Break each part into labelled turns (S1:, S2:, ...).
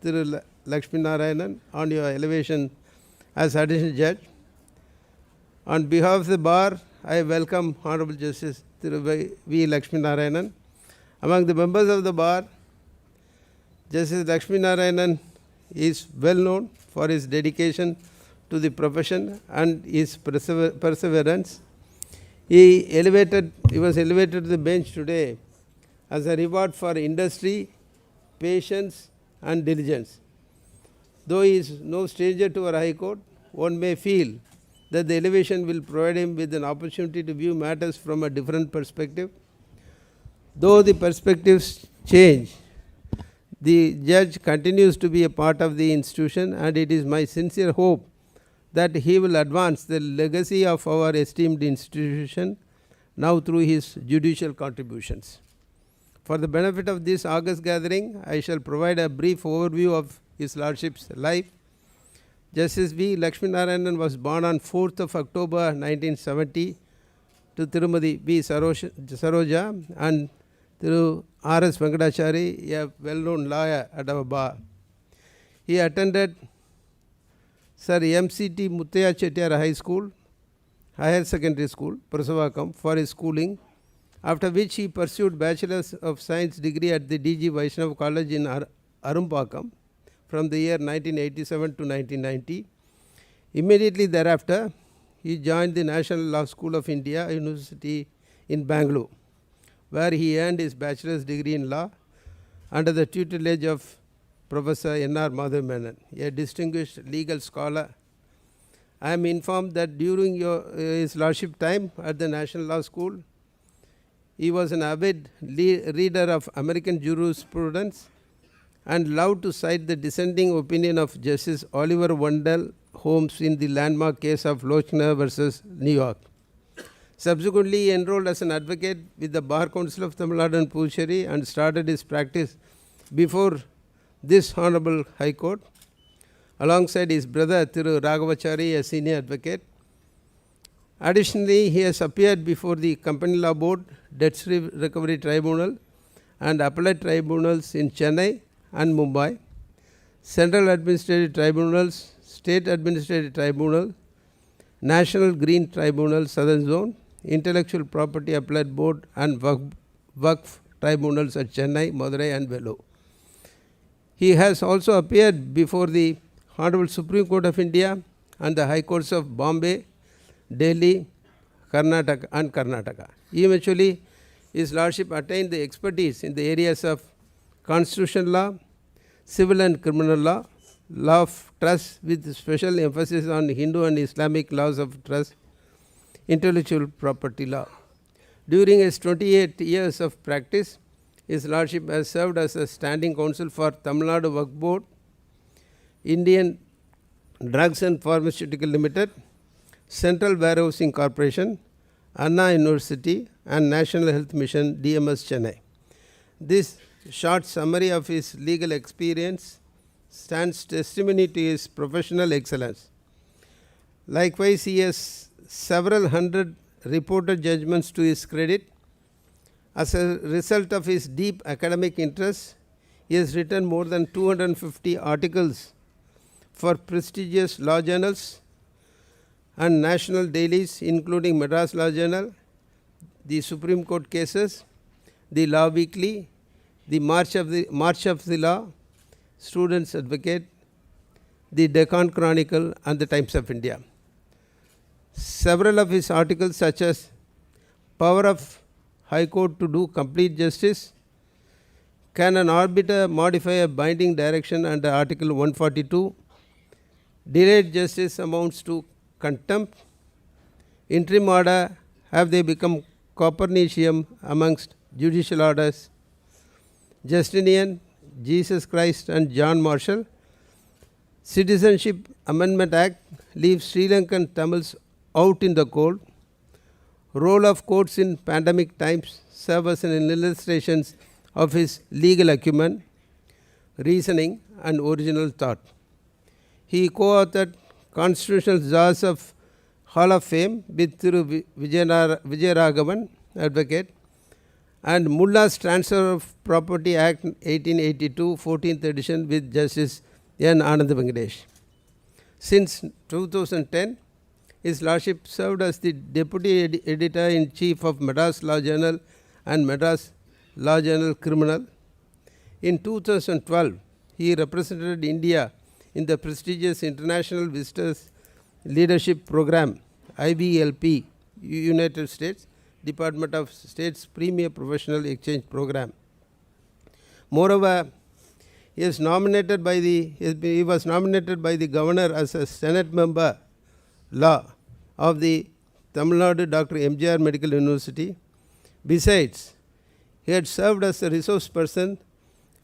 S1: Thiru Lakshmi Narayanan on your elevation as additional judge. On behalf of the bar, I welcome Honorable Justice Thiru V. Lakshmi Narayanan. Among the members of the bar, Justice Lakshmi Narayanan is well known for his dedication to the profession and his perseverance. He was elevated to the bench today as a reward for industry, patience and diligence. Though he is no stranger to our High Court, one may feel that the elevation will provide him with an opportunity to view matters from a different perspective. Though the perspectives change, the judge continues to be a part of the institution, and it is my sincere hope that he will advance the legacy of our esteemed institution now through his judicial contributions. For the benefit of this august gathering, I shall provide a brief overview of His Lordship's life. Justice V. Lakshmi Narayanan was born on 4th of October 1970 to Tirumadi B. Saroja and Thiru R.S. Venkatachari, a well-known lawyer at our bar. He attended Sir M.C.T. Muttaya Chettiar High School, Higher Secondary School, Prasavakam, for his schooling, after which he pursued Bachelor's of Science degree at the D.G. Vaishnav College in Arumpakam from the year 1987 to 1990. Immediately thereafter, he joined the National Law School of India, University in Bangalore, where he earned his bachelor's degree in law under the tutelage of Professor N.R. Madhav Menon, a distinguished legal scholar. I am informed that during his lordship time at the National Law School, he was an avid reader of American jurisprudence and loved to cite the dissenting opinion of Justice Oliver Wendell Holmes in the landmark case of Lochner versus New York. Subsequently, he enrolled as an advocate with the Bar Council of Tamil Nadu and Puducherry and started his practice before this Honorable High Court, alongside his brother Thiru Raghavachari, a senior advocate. Additionally, he has appeared before the Company Law Board, Debt Recovery Tribunal and Appellate Tribunals in Chennai and Mumbai, Central Administrative Tribunals, State Administrative Tribunal, National Green Tribunal Southern Zone, Intellectual Property Appellate Board and Waqf Tribunals at Chennai, Madurai and Vellore. He has also appeared before the Honorable Supreme Court of India and the High Courts of Bombay, Delhi, Karnataka and Karnataka. Eventually, His Lordship attained the expertise in the areas of constitutional law, civil and criminal law, law of trust with special emphasis on Hindu and Islamic laws of trust, intellectual property law. During his 28 years of practice, His Lordship has served as a standing counsel for Tamil Nadu Waqf Board, Indian Drugs and Pharmaceutical Limited, Central Warehousing Corporation, Anna University and National Health Mission, DMS Chennai. This short summary of his legal experience stands testimony to his professional excellence. Likewise, he has several hundred reported judgments to his credit. As a result of his deep academic interest, he has written more than 250 articles for prestigious law journals and national dailies, including Madras Law Journal, the Supreme Court Cases, the Law Weekly, the March of the Law, Students Advocate, the Deccan Chronicle and the Times of India. Several of his articles, such as Power of High Court to do complete justice, Can an arbiter modify a binding direction under Article 142, Delayed justice amounts to contempt, Interim order, have they become Copernicum amongst judicial orders, Justinian, Jesus Christ and John Marshall, Citizenship Amendment Act leaves Sri Lankan Tamils out in the cold, Role of courts in pandemic times serve as an illustration of his legal acumen, reasoning and original thought. He co-authored Constitutional Laws of Hall of Fame with Thiru Vijayaraghavan, advocate, and Mullah's Transfer of Property Act 1882, 14th edition with Justice N. Anand Venkatesh. Since 2010, His Lordship served as the Deputy Editor-in-Chief of Madras Law Journal and Madras Law Journal Criminal. In 2012, he represented India in the prestigious International Visitors Leadership Program, IVLP, United States Department of State's premier professional exchange program. Moreover, he was nominated by the governor as a Senate member law of the Tamil Nadu Dr. MGR Medical University. Besides, he had served as a resource person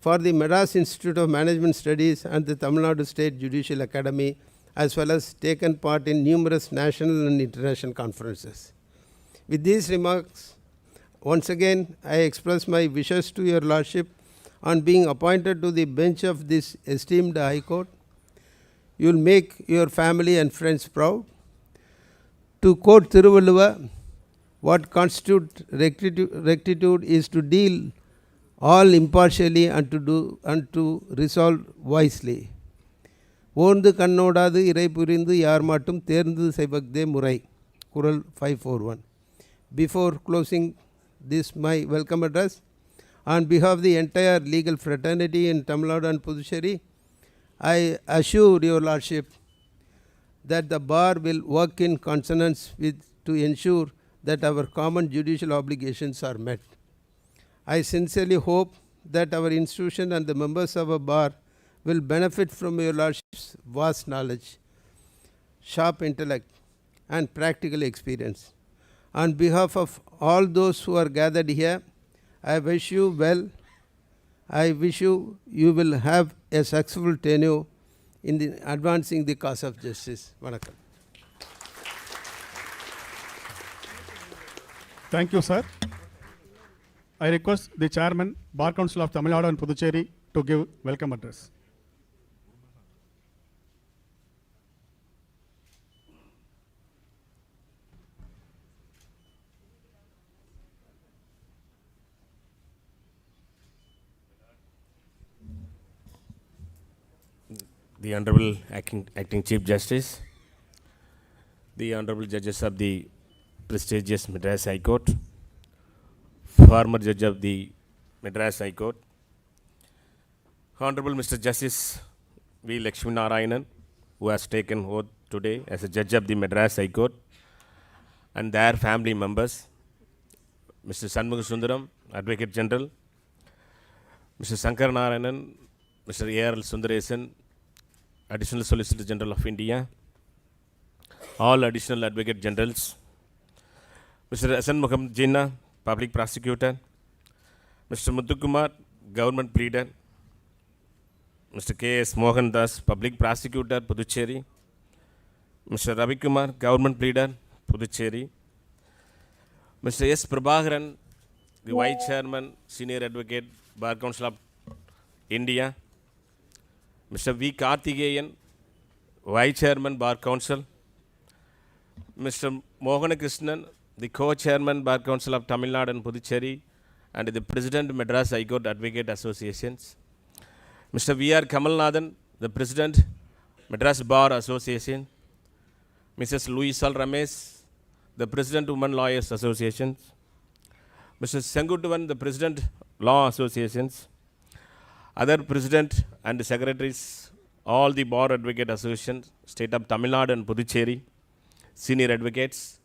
S1: for the Madras Institute of Management Studies and the Tamil Nadu State Judicial Academy, as well as taken part in numerous national and international conferences. With these remarks, once again I express my wishes to your Lordship on being appointed to the bench of this esteemed High Court. You will make your family and friends proud. To quote Thiruvalluvar, what constitutes rectitude is to deal all impartially and to resolve wisely. ஓர்ந்து கண்ணோடாது இறை புரிந்து யார் மாட்டும் தேர்ந்து செய்வதே முறை. Kural 541. Before closing this my welcome address, on behalf of the entire legal fraternity in Tamil Nadu and Puducherry, I assure your Lordship that the bar will work in consonance with to ensure that our common judicial obligations are met. I sincerely hope that our institution and the members of our bar will benefit from your Lordship's vast knowledge, sharp intellect and practical experience. On behalf of all those who are gathered here, I wish you well. I wish you will have a successful tenure in advancing the cause of justice. Vanakkam.
S2: Thank you, sir. I request the Chairman, Bar Council of Tamil Nadu and Puducherry to give welcome address.
S3: The Honorable Acting Chief Justice, the Honorable Judges of the prestigious Madras High Court, former Judge of the Madras High Court, Honorable Mr. Justice V. Lakshmi Narayanan, who has taken oath today as a Judge of the Madras High Court, and their family members, Mr. Shanmugha Sundaram, Advocate General, Mr. Shankar Narayanan, Mr. A.R.L. Sundaresan, Additional Solicitor General of India, all Additional Advocate Generals, Mr. Hasan Muhammad Jinnah, Public Prosecutor, Mr. Muthukumar, Government Pleader, Mr. K.S. Mohan Das, Public Prosecutor, Puducherry, Mr. Ravi Kumar, Government Pleader, Puducherry, Mr. S. Prabhakaran, the Vice Chairman, Senior Advocate, Bar Council of India, Mr. V. Karthikeyan, Vice Chairman, Bar Council, Mr. Mohana Krishnan, the Co-Chairman, Bar Council of Tamil Nadu and Puducherry, and the President, Madras High Court Advocate Associations, Mr. V. R. Kamalnathan, the President, Madras Bar Association, Mrs. Louisal Ramesh, the President, Women Lawyers Association, Mr. Sengutuvan, the President, Law Associations, other President and Secretaries, all the Bar Advocate Association, State of Tamil Nadu and Puducherry, Senior Advocates,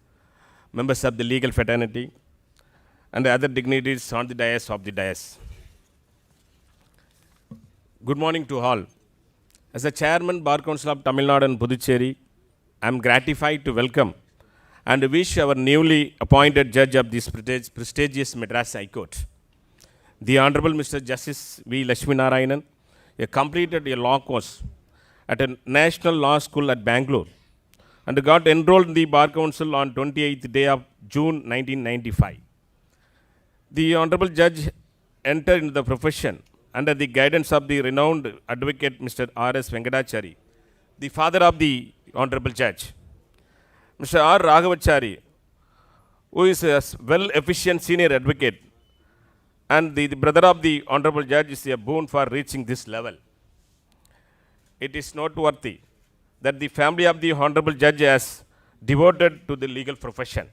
S3: members of the legal fraternity, and the other dignitaries on the dais of the dais. Good morning to all. As the Chairman, Bar Council of Tamil Nadu and Puducherry, I am gratified to welcome and wish our newly appointed judge of this prestigious Madras High Court, the Honorable Mr. Justice V. Lakshmi Narayanan, completed a law course at a national law school at Bangalore and got enrolled in the Bar Council on 28th day of June 1995. The Honorable Judge entered into the profession under the guidance of the renowned advocate Mr. R.S. Venkatachari, the father of the Honorable Judge. Mr. R. Raghavachari, who is a well-efficient senior advocate and the brother of the Honorable Judge is a boon for reaching this level. It is noteworthy that the family of the Honorable Judge has devoted to the legal profession.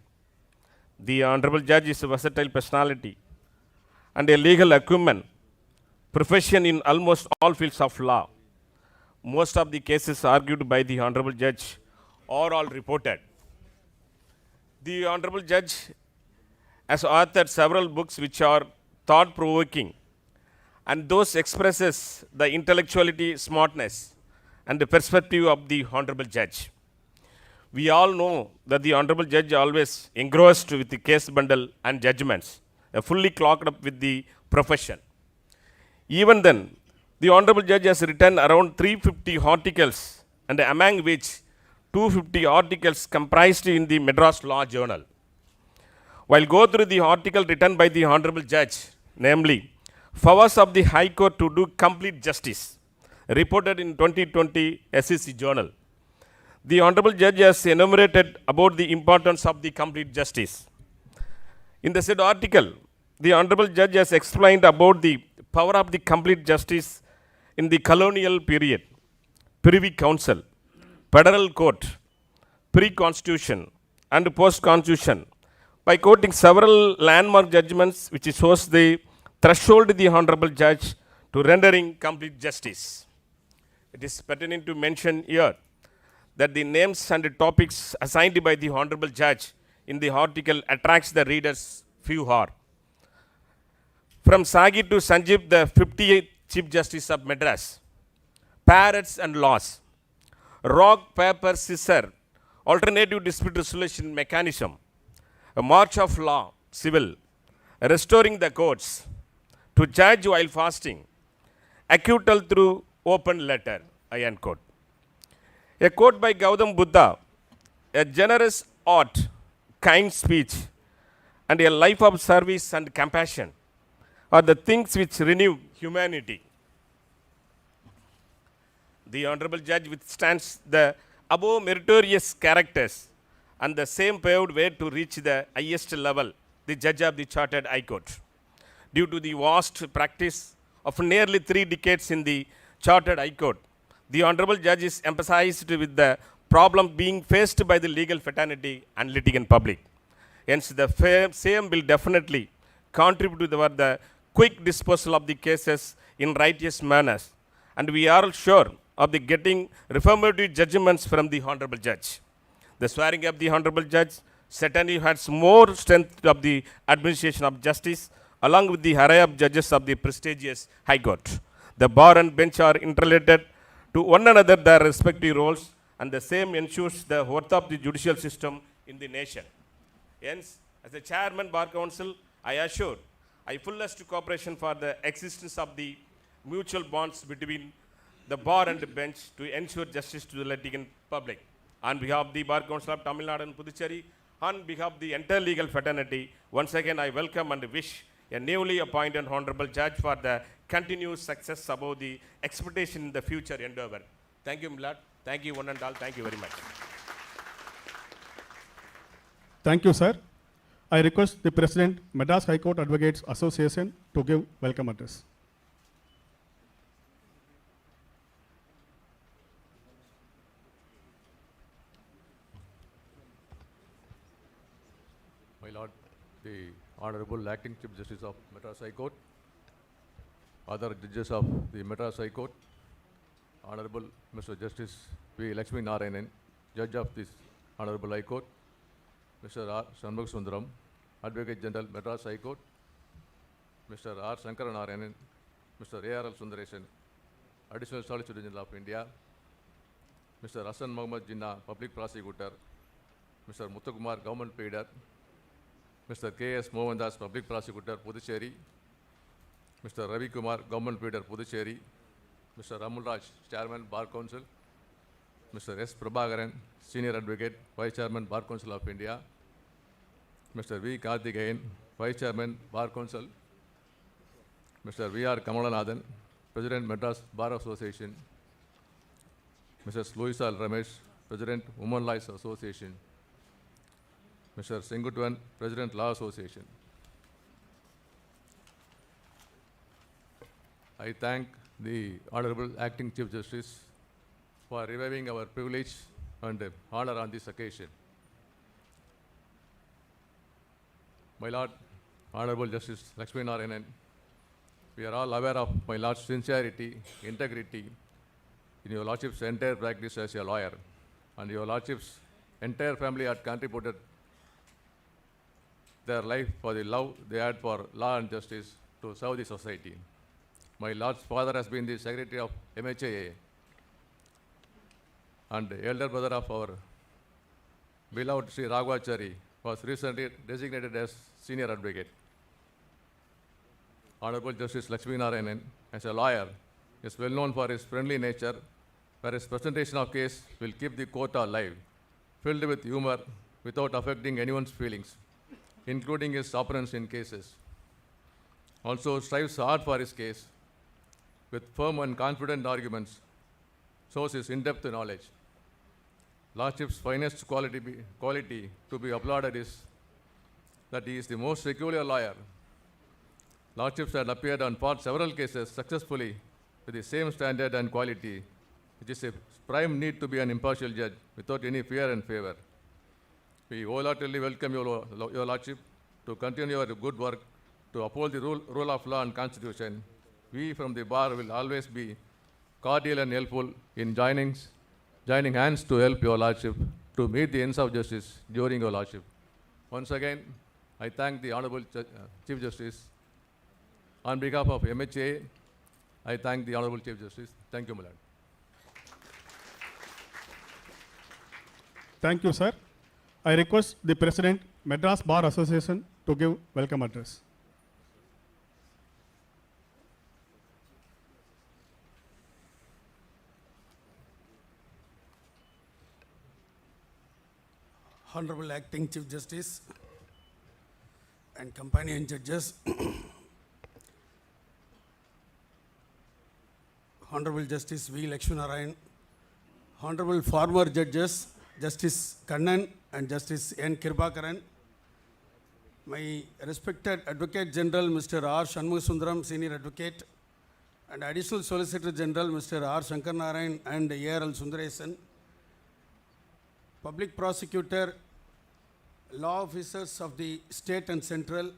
S3: The Honorable Judge is a versatile personality and a legal acumen, profession in almost all fields of law. Most of the cases argued by the Honorable Judge are all reported. The Honorable Judge has authored several books which are thought-provoking, and those expresses the intellectuality, smartness, and the perspective of the Honorable Judge. We all know that the Honorable Judge always engrossed with the case bundle and judgments, fully clocked up with the profession. Even then, the Honorable Judge has written around 350 articles, and among which 250 articles comprised in the Madras Law Journal. While go through the article written by the Honorable Judge, namely, powers of the High Court to do complete justice, reported in 2020 SEC Journal. The Honorable Judge has enumerated about the importance of the complete justice. In the said article, the Honorable Judge has explained about the power of the complete justice in the colonial period, Privy Council, Federal Court, pre-Constitution and post-Constitution, by quoting several landmark judgments which shows the threshold of the Honorable Judge to rendering complete justice. It is pertinent to mention here that the names and the topics assigned by the Honorable Judge in the article attracts the readers few hour. From Sagi to Sanjeev, the 58th Chief Justice of Madras, parrots and laws, rock, paper, scissor, alternative dispute resolution mechanism, a march of law, civil, restoring the courts, to judge while fasting, acquittal through open letter, iron quote. A quote by Gautam Buddha, a generous art, kind speech, and a life of service and compassion are the things which renew humanity. The Honorable Judge withstands the above meritorious characters and the same paved way to reach the highest level, the Judge of the Chartered High Court. Due to the vast practice of nearly 3 decades in the Chartered High Court, the Honorable Judge is emphasized with the problem being faced by the legal fraternity and litigant public. Hence, the same will definitely contribute to the quick disposal of the cases in righteous manners, and we are sure of the getting reformative judgments from the Honorable Judge. The swearing of the Honorable Judge certainly has more strength of the administration of justice, along with the array of judges of the prestigious High Court. The bar and bench are interrelated to one another their respective roles, and the same ensures the worth of the judicial system in the nation. Hence, as the Chairman Bar Council, I assure I fullest cooperation for the existence of the mutual bonds between the bar and the bench to ensure justice to the litigant public. On behalf of the Bar Council of Tamil Nadu and Puducherry, on behalf of the entire legal fraternity, once again I welcome and wish a newly appointed Honorable Judge for the continued success above the expectation in the future endeavor. Thank you, Milad. Thank you, one and all. Thank you very much.
S2: Thank you, sir. I request the President, Madras High Court Advocates Association, to give welcome address.
S4: My Lord, the Honorable Acting Chief Justice of Madras High Court, other judges of the Madras High Court, Honorable Mr. Justice V. Lakshmi Narayanan, Judge of this Honorable High Court, Mr. R. Shanmugh Sundaram, Advocate General, Madras High Court, Mr. R. Shankara Narayanan, Mr. A.R.L. Sundaresan, Additional Solicitor General of India, Mr. Hassan Mohammed Jinnah, Public Prosecutor, Mr. Muthukumar, Government Pleader, Mr. K.S. Mohandas, Public Prosecutor, Puducherry, Mr. Ravi Kumar, Government Pleader, Puducherry, Mr. Ramul Raj, Chairman, Bar Council, Mr. S. Prabhakaran, Senior Advocate, Vice Chairman, Bar Council of India, Mr. V. Karthikeyan, Vice Chairman, Bar Council, Mr. V. R. Kamalanathan, President, Madras Bar Association, Mrs. Louisa Ramesh, President, Women Lawyers Association, Mr. Singutwan, President, Law Association. I thank the Honorable Acting Chief Justice for reviving our privilege and honor on this occasion. My Lord, Honorable Justice Lakshmi Narayanan, we are all aware of my Lord's sincerity, integrity in your Lordship's entire practice as a lawyer, and your Lordship's entire family had contributed their life for the love they had for law and justice to serve the society. My Lord's father has been the secretary of MHAA, and the elder brother of our beloved Sri Raghvachari was recently designated as senior advocate. Honorable Justice Lakshmi Narayanan, as a lawyer, is well known for his friendly nature, where his presentation of case will keep the court alive, filled with humor without affecting anyone's feelings, including his opponents in cases. Also strives hard for his case with firm and confident arguments, shows his in-depth knowledge. Lordship's finest quality to be applauded is that he is the most peculiar lawyer. Lordships had appeared and fought several cases successfully with the same standard and quality, which is a prime need to be an impartial judge without any fear and favor. We wholeheartedly welcome your Lordship to continue your good work to uphold the rule of law and constitution. We from the bar will always be cordial and helpful in joining hands to help your Lordship to meet the ends of justice during your Lordship. Once again, I thank the Honorable Chief Justice. On behalf of MHA, I thank the Honorable Chief Justice. Thank you, my Lord.
S2: Thank you, sir. I request the President, Madras Bar Association, to give welcome address.
S5: Honorable Acting Chief Justice and companion judges, Honorable Justice V. Lakshmi Narayan, Honorable former judges, Justice Kannan and Justice N. Kirbakaran, my respected Advocate General Mr. R. Shanmugasundaram, Senior Advocate, and Additional Solicitor General Mr. R. Shankar Narayan and A.R.L. Sundaresan, Public Prosecutor, Law Officers of the State and Central,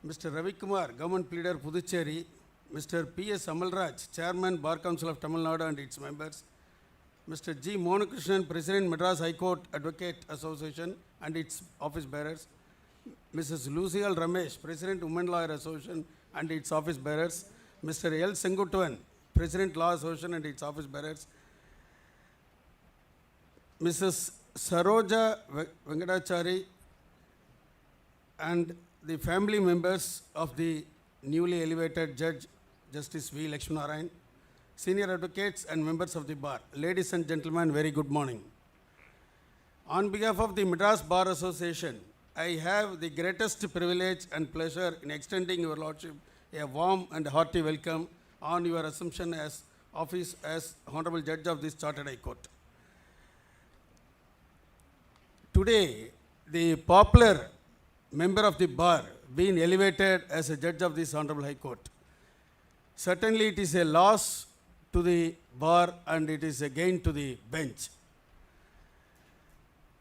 S5: Mr. Ravi Kumar, Government Pleader Puducherry, Mr. P.S. Amalraj, Chairman Bar Council of Tamil Nadu and its members, Mr. G. Monakrishnan, President Madras High Court Advocate Association and its office bearers, Mrs. Lucille Ramesh, President Women Lawyer Association and its office bearers, Mr. L. Sengutuvan, President Law Association and its office bearers, Mrs. Saroja Venkatachari and the family members of the newly elevated Judge Justice V. Lakshmi Narayan, senior advocates and members of the bar. Ladies and gentlemen, very good morning. On behalf of the Madras Bar Association, I have the greatest privilege and pleasure in extending your Lordship a warm and hearty welcome on your assumption as office as Honorable Judge of this Chartered High Court. Today, the popular member of the bar being elevated as a judge of this Honorable High Court. Certainly it is a loss to the bar and it is a gain to the bench.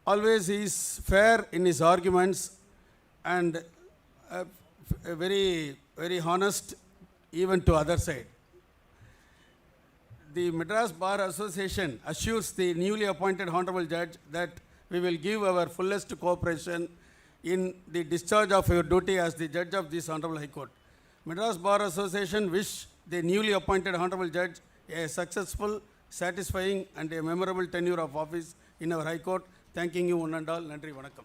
S5: Always he is fair in his arguments and very, very honest even to other side. The Madras Bar Association assures the newly appointed Honorable Judge that we will give our fullest cooperation in the discharge of your duty as the Judge of this Honorable High Court. Madras Bar Association wish the newly appointed Honorable Judge a successful, satisfying and a memorable tenure of office in our High Court. Thanking you one and all. Nandri Vanakkam.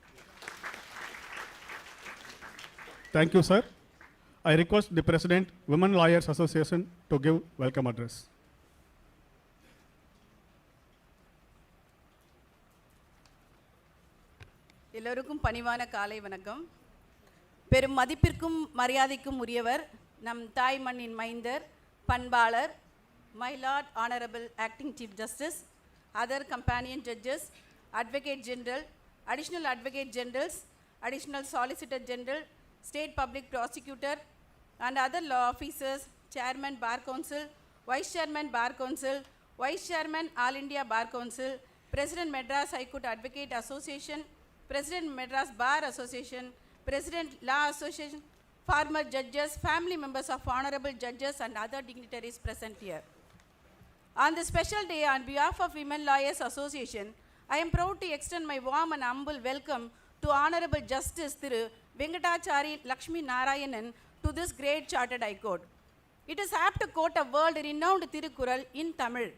S2: Thank you, sir. I request the President, Women Lawyers Association, to give welcome address.
S6: எல்லோருக்கும் பணிவான காலை வணக்கம். பெரும் மதிப்பிற்கும் மரியாதைக்கும் உரியவர் நம் தாய் மண்ணின் மைந்தர் பண்பாளர் my lord honorable acting chief justice, other companion judges, advocate general, additional advocate generals, additional solicitor general, state public prosecutor and other law officers Chairman Bar Council, Vice Chairman Bar Council, Vice Chairman All India Bar Council, President Madras High Court Advocate Association, President Madras Bar Association, President Law Association, former judges, family members of honorable judges and other dignitaries present here. On this special day, on behalf of Women Lawyers Association, I am proud to extend my warm and humble welcome to Honorable Justice Thiru Venkatachari Lakshmi Narayanan to this great Chartered High Court. It is apt to quote a world-renowned Thirukural in Tamil.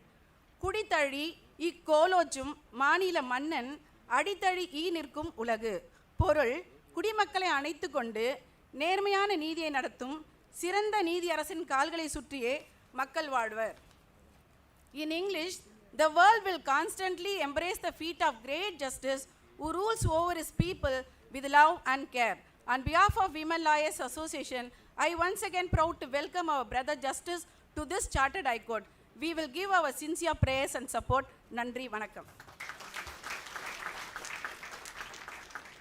S6: Kudithali இக்கோலோச்சும் மாநில மன்னன் அடித்தழி நிற்கும் உலகு. பொருள், குடிமக்களை அணைத்து கொண்டு நேர்மையான நீதியை நடத்தும் சிறந்த நீதி அரசின் கால்களை சுற்றியே மக்கள் வாழ்வர். In English, the world will constantly embrace the feet of great justice who rules over his people with love and care. On behalf of Women Lawyers Association, I once again proud to welcome our brother Justice to this Chartered High Court. We will give our sincere prayers and support. Nandri Vanakkam.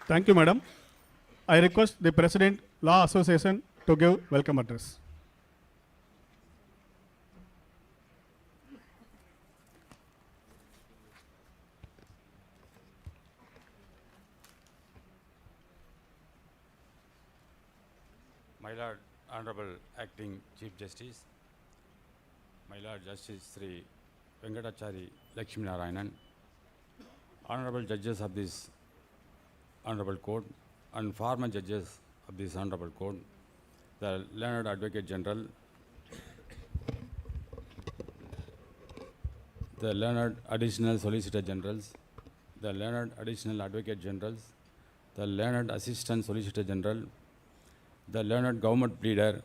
S2: Thank you, Madam. I request the President, Law Association, to give welcome address.
S7: My Lord, Honorable Acting Chief Justice, my Lord Justice Sri Venkatachari Lakshmi Narayanan, Honorable Judges of this Honorable Court and former judges of this Honorable Court, the Learned Advocate General, the Learned Additional Solicitor Generals, the Learned Additional Advocate Generals, the Learned Assistant Solicitor General, the Learned Government Pleader,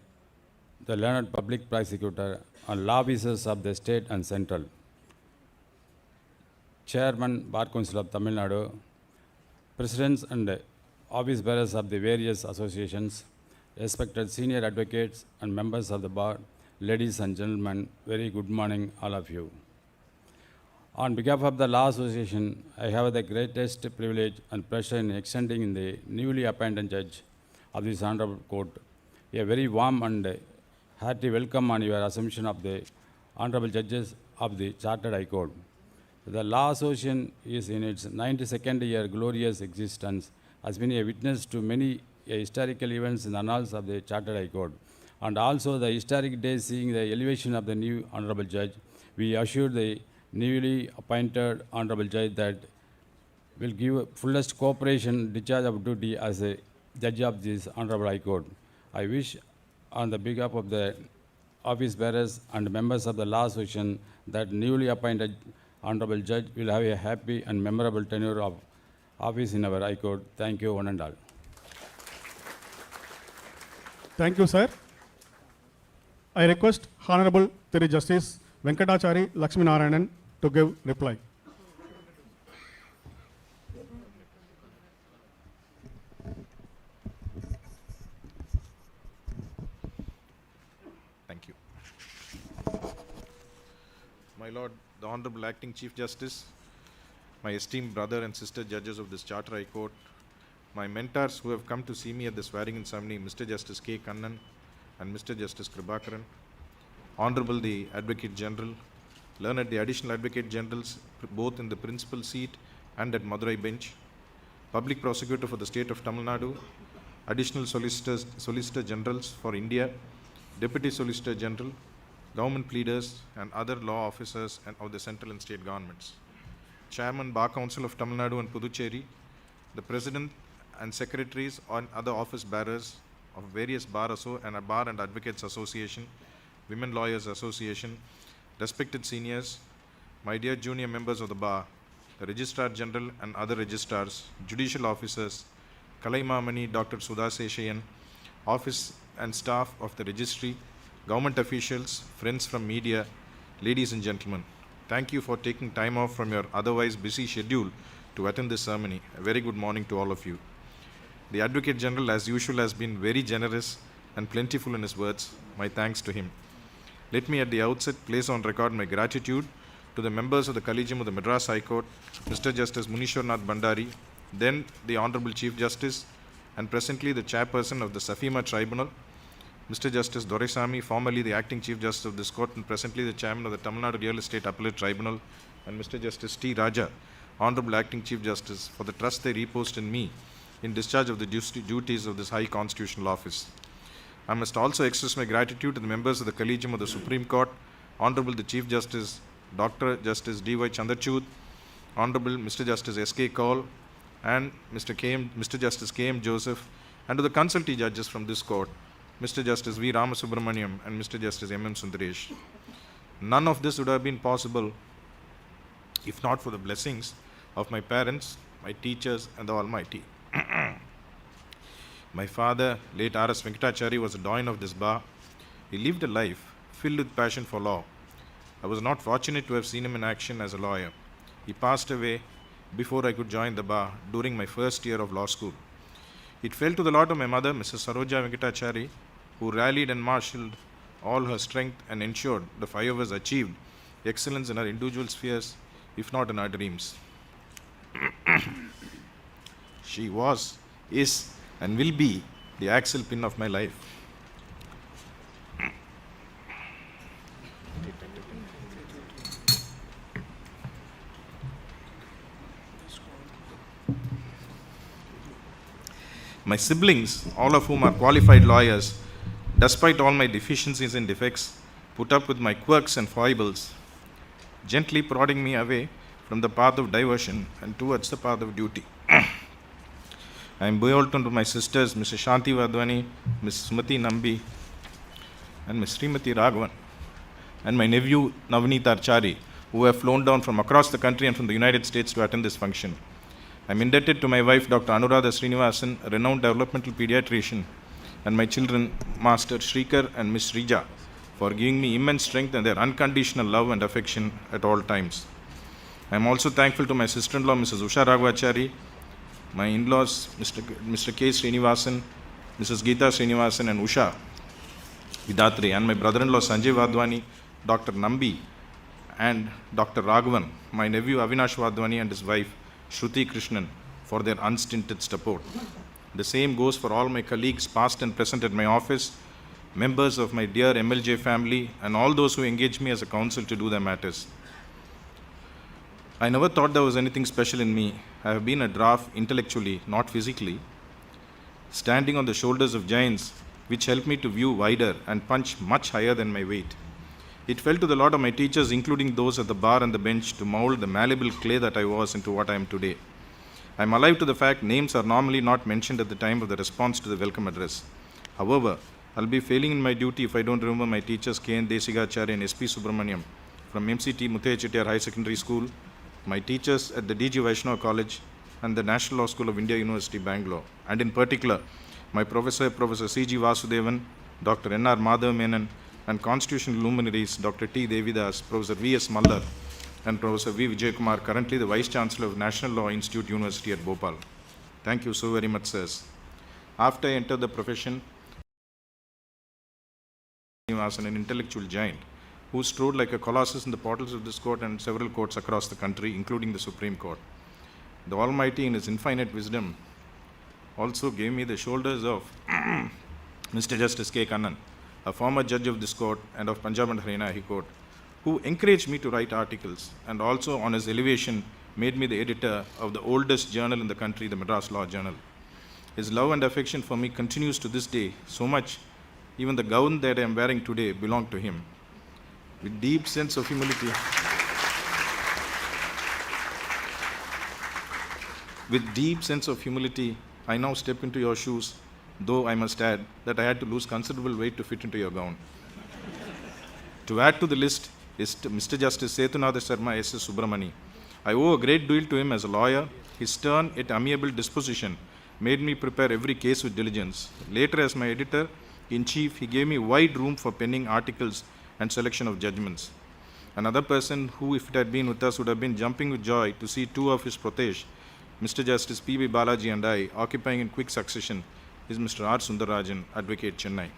S7: the Learned Public Prosecutor, and law officers of the state and central, Chairman Bar Council of Tamil Nadu, Presidents and office bearers of the various associations, respected senior advocates and members of the bar, ladies and gentlemen, very good morning all of you. On behalf of the Law Association, I have the greatest privilege and pleasure in extending the newly appointed judge of this Honorable Court a very warm and hearty welcome on your assumption of the Honorable Judges of the Chartered High Court. The Law Association is in its 92nd year glorious existence, has been a witness to many historical events in the annals of the Chartered High Court, and also the historic day seeing the elevation of the new Honorable Judge. We assure the newly appointed Honorable Judge that will give fullest cooperation, discharge of duty as a Judge of this Honorable High Court. I wish on the behalf of the office bearers and members of the Law Association that newly appointed Honorable Judge will have a happy and memorable tenure of office in our High Court. Thank you, one and all.
S2: Thank you, sir. I request Honorable Thiru Justice Venkatachari Lakshmi Narayanan to give reply.
S8: Thank you. My Lord, the Honorable Acting Chief Justice, my esteemed brother and sister judges of this Chartered High Court, my mentors who have come to see me at the swearing-in ceremony, Mr. Justice K. Kannan and Mr. Justice Kribakaran, Honorable the Advocate General, learned the Additional Advocate Generals, both in the principal seat and at Madurai bench, Public Prosecutor for the State of Tamil Nadu, Additional Solicitor Generals for India, Deputy Solicitor General, Government Pleaders and other law officers and of the central and state governments, Chairman Bar Council of Tamil Nadu and Puducherry, the President and Secretaries and other office bearers of various Bar and Advocates Association, Women Lawyers Association, respected seniors, my dear junior members of the Bar, the Registrar General and other registrars, judicial officers, Kalaimamani Dr. Sudha Seshayan, office and staff of the registry, government officials, friends from media, ladies and gentlemen, thank you for taking time off from your otherwise busy schedule to attend this ceremony. A very good morning to all of you. The Advocate General, as usual, has been very generous and plentiful in his words. My thanks to him. Let me at the outset place on record my gratitude to the members of the Collegium of the Madras High Court, Mr. Justice Munishwarnath Bandari, then the Honorable Chief Justice, and presently the Chairperson of the Safima Tribunal, Mr. Justice Doraisamy, formerly the acting Chief Justice of this court and presently the Chairman of the Tamil Nadu Real Estate Appellate Tribunal, and Mr. Justice T. Raja, Honorable Acting Chief Justice, for the trust they reposed in me in discharge of the duties of this high constitutional office. I must also express my gratitude to the members of the Collegium of the Supreme Court, Honorable the Chief Justice, Dr. Justice D.Y. Chandrachud, Honorable Mr. Justice S.K. Kaul, and Mr. Justice K.M. Joseph, and to the consultee judges from this court, Mr. Justice V. Ramasubramaniam and Mr. Justice M.M. Sundaresh. None of this would have been possible if not for the blessings of my parents, my teachers, and the Almighty. My father, late R.S. Venkatachari, was a doyen of this bar. He lived a life filled with passion for law. I was not fortunate to have seen him in action as a lawyer. He passed away before I could join the bar during my first year of law school. It fell to the lot of my mother, Mrs. Saroja Venkatachari, who rallied and marshaled all her strength and ensured the 5 of us achieved excellence in our individual spheres, if not in our dreams. She was, is, and will be the axle pin of my life. My siblings, all of whom are qualified lawyers, despite all my deficiencies and defects, put up with my quirks and foibles, gently prodding me away from the path of diversion and towards the path of duty. I am beholden to my sisters, Mrs. Shanti Vadwani, Ms. Smriti Nambi, and Ms. Srimati Raghavan, and my nephew Navneet Archari, who have flown down from across the country and from the United States to attend this function. I am indebted to my wife, Dr. Anuradha Srinivasan, a renowned developmental pediatrician, and my children, Master Shrikar and Miss Rija, for giving me immense strength and their unconditional love and affection at all times. I am also thankful to my sister-in-law, Mrs. Usha Raghavachari, my in-laws, Mr. K. Srinivasan, Mrs. Geeta Srinivasan and Usha Vidatri, and my brother-in-law, Sanjay Vadwani, Dr. Nambi, and Dr. Raghavan, my nephew, Avinash Vadwani, and his wife, Shruti Krishnan, for their unstinted support. The same goes for all my colleagues, past and present at my office, members of my dear MLJ family, and all those who engage me as a counsel to do their matters. I never thought there was anything special in me. I have been a dwarf intellectually, not physically, standing on the shoulders of giants, which helped me to view wider and punch much higher than my weight. It fell to the lot of my teachers, including those at the bar and the bench, to mold the malleable clay that I was into what I am today. I am alive to the fact names are normally not mentioned at the time of the response to the welcome address. However, I'll be failing in my duty if I don't remember my teachers K.N. Desigachari and S.P. Subramaniam from MCT Muthaya Chettiar High Secondary School, my teachers at the D.G. Vaishnava College and the National Law School of India University, Bangalore, and in particular, my Professor C.G. Vasudevan, Dr. N.R. Madhav Menon, and constitutional luminaries Dr. T. Devidas, Professor V.S. Mallar, and Professor V. Vijay Kumar, currently the Vice Chancellor of National Law Institute University at Bhopal. Thank you so very much, sirs. After I entered the profession, I was an intellectual giant who strode like a colossus in the portals of this court and several courts across the country, including the Supreme Court. The Almighty, in His infinite wisdom, also gave me the shoulders of Mr. Justice K. Kannan, a former judge of this court and of Punjab and Haryana High Court, who encouraged me to write articles and also on his elevation made me the editor of the oldest journal in the country, the Madras Law Journal. His love and affection for me continues to this day, so much even the gown that I am wearing today belonged to him. With deep sense of humility, I now step into your shoes, though I must add that I had to lose considerable weight to fit into your gown. To add to the list is Mr. Justice Sethunath Sharma S.S. Subramani. I owe a great deal to him as a lawyer. His stern yet amiable disposition made me prepare every case with diligence. Later, as my editor-in-chief, he gave me wide room for penning articles and selection of judgments. Another person who, if it had been with us, would have been jumping with joy to see two of his proteges, Mr. Justice P.B. Balaji and I, occupying in quick succession, is Mr. R. Sundarajan, Advocate, Chennai.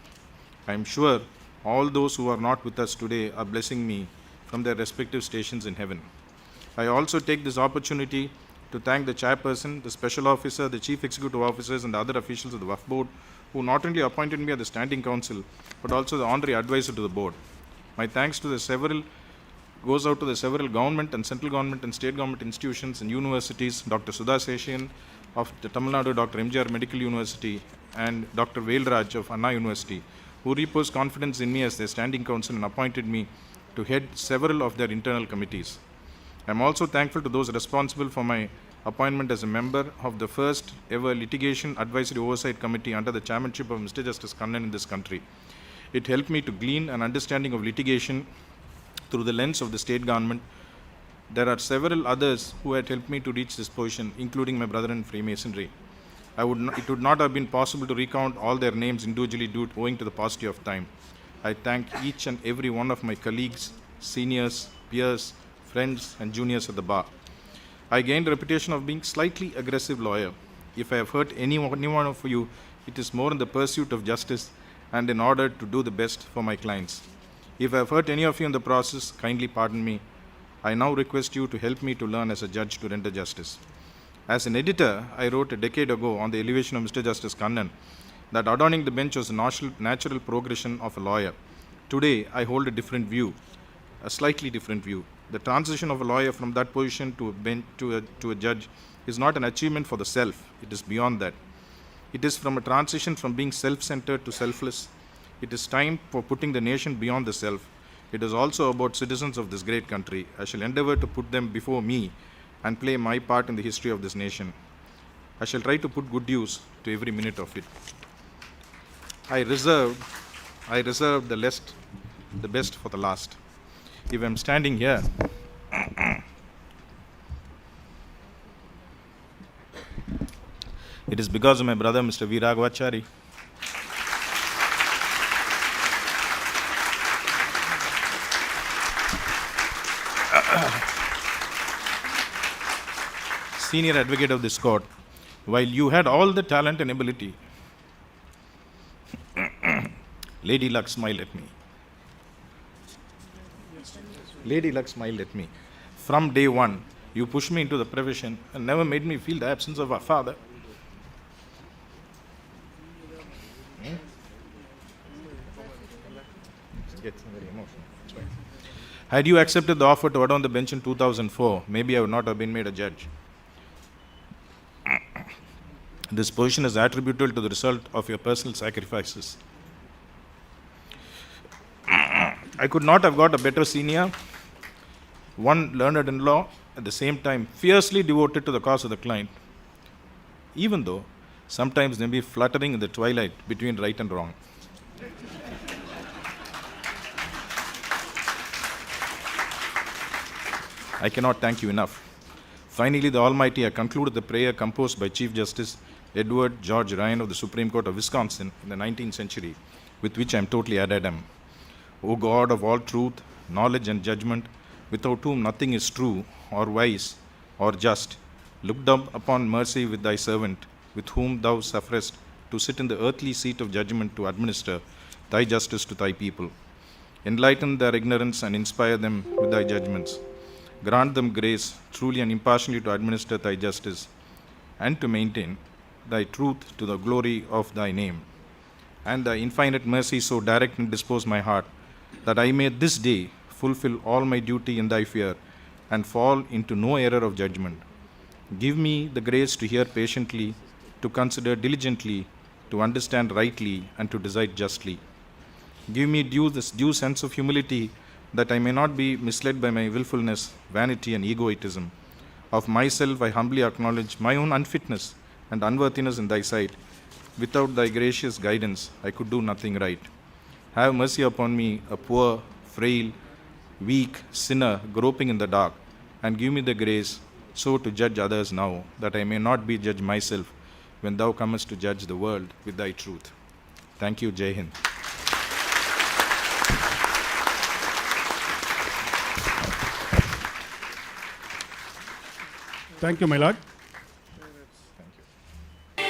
S8: I am sure all those who are not with us today are blessing me from their respective stations in heaven. I also take this opportunity to thank the chairperson, the special officer, the chief executive officers, and the other officials of the WAF board who not only appointed me as the standing counsel, but also the honorary advisor to the board. My thanks goes out to the several government and central government and state government institutions and universities, Dr. Sudha Seshan of the Tamil Nadu Dr. MGR Medical University and Dr. Velraj of Anna University, who reposed confidence in me as their standing counsel and appointed me to head several of their internal committees. I am also thankful to those responsible for my appointment as a member of the first ever Litigation Advisory Oversight Committee under the chairmanship of Mr. Justice Kannan in this country. It helped me to glean an understanding of litigation through the lens of the state government. There are several others who had helped me to reach this position, including my brother in Freemasonry. It would not have been possible to recount all their names individually owing to the paucity of time. I thank each and every one of my colleagues, seniors, peers, friends, and juniors at the bar. I gained a reputation of being slightly aggressive lawyer. If I have hurt any one of you, it is more in the pursuit of justice and in order to do the best for my clients. If I have hurt any of you in the process, kindly pardon me. I now request you to help me to learn as a judge to render justice. As an editor, I wrote a decade ago on the elevation of Mr. Justice Kannan that adorning the bench was a natural progression of a lawyer. Today, I hold a different view, a slightly different view. The transition of a lawyer from that position to a judge is not an achievement for the self. It is beyond that. It is from a transition from being self-centered to selfless. It is time for putting the nation beyond the self. It is also about citizens of this great country. I shall endeavor to put them before me and play my part in the history of this nation. I shall try to put good use to every minute of it. I reserved the best for the last. If I'm standing here, it is because of my brother, Mr. Viragavachari. Senior advocate of this court, while you had all the talent and ability, Lady Luck smiled at me. Lady Luck smiled at me. From day one, you pushed me into the profession and never made me feel the absence of our father. Gets very emotional. Had you accepted the offer to adorn the bench in 2004, maybe I would not have been made a judge. This position is attributable to the result of your personal sacrifices. I could not have got a better senior, one learned in law, at the same time fiercely devoted to the cause of the client, even though sometimes they may be fluttering in the twilight between right and wrong. I cannot thank you enough. Finally, the Almighty, I concluded the prayer composed by Chief Justice Edward George Ryan of the Supreme Court of Wisconsin in the 19th century, with which I am totally ad idem. O God of all truth, knowledge and judgment, without whom nothing is true or wise or just, look down upon mercy with thy servant, with whom thou sufferest to sit in the earthly seat of judgment to administer thy justice to thy people. Enlighten their ignorance and inspire them with thy judgments. Grant them grace truly and impartially to administer thy justice and to maintain thy truth to the glory of thy name. And thy infinite mercy so direct and dispose my heart, that I may this day fulfill all my duty in thy fear and fall into no error of judgment. Give me the grace to hear patiently, to consider diligently, to understand rightly, and to decide justly. Give me this due sense of humility, that I may not be misled by my willfulness, vanity, and egoism. Of myself I humbly acknowledge my own unfitness and unworthiness in thy sight. Without thy gracious guidance, I could do nothing right. Have mercy upon me, a poor, frail, weak sinner groping in the dark, and give me the grace so to judge others now, that I may not be judged myself when thou comest to judge the world with thy truth. Thank you, Jai Hind.
S2: Thank you, my lord.